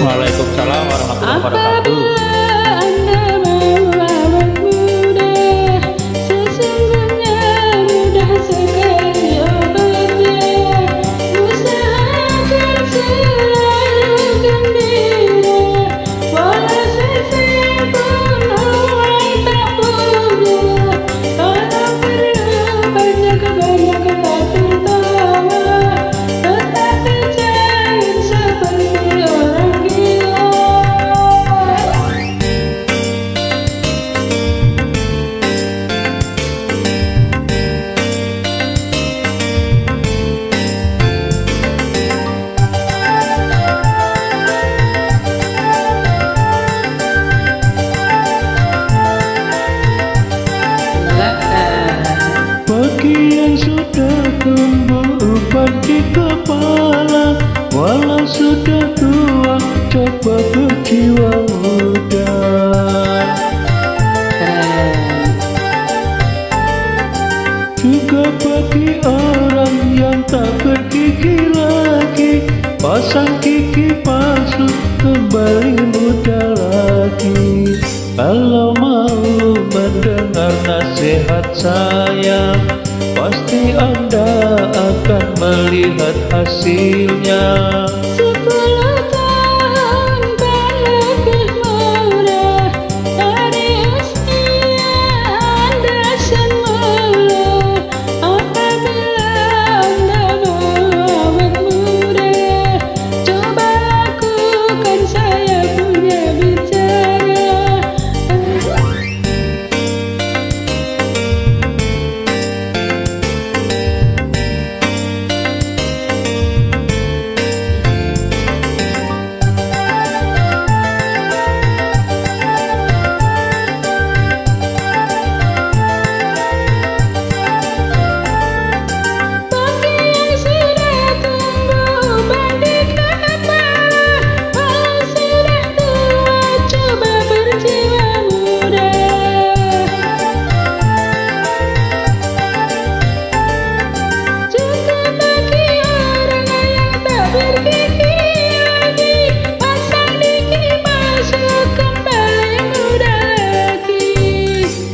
Waalaikumsalam warahmatullahi wabarakatuh. Yang sudah tumbuh uban di kepala, walau sudah tua coba berjiwa muda. Juga bagi orang yang tak bergigi lagi, pasang gigi palsu kembali muda lagi. Kalau mau mendengar nasihat saya, pasti Anda akan melihat hasilnya. 10 tahun kan lebih murah dari usia Anda semula. Apabila Anda mau awet muda, coba lakukan saya punya bicara.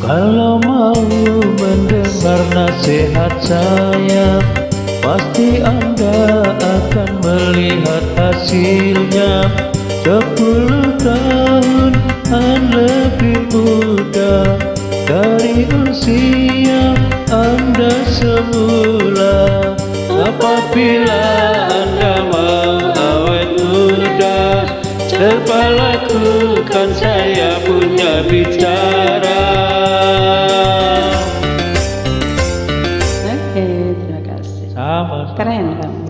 Kalau mau mendengar nasihat saya, pasti Anda akan melihat hasilnya. 10 tahun lebih muda dari usia Anda semula. Apabila Anda mau awet muda, coba lakukan saya punya bicara. Oke, terima kasih. Sama. Keren kan?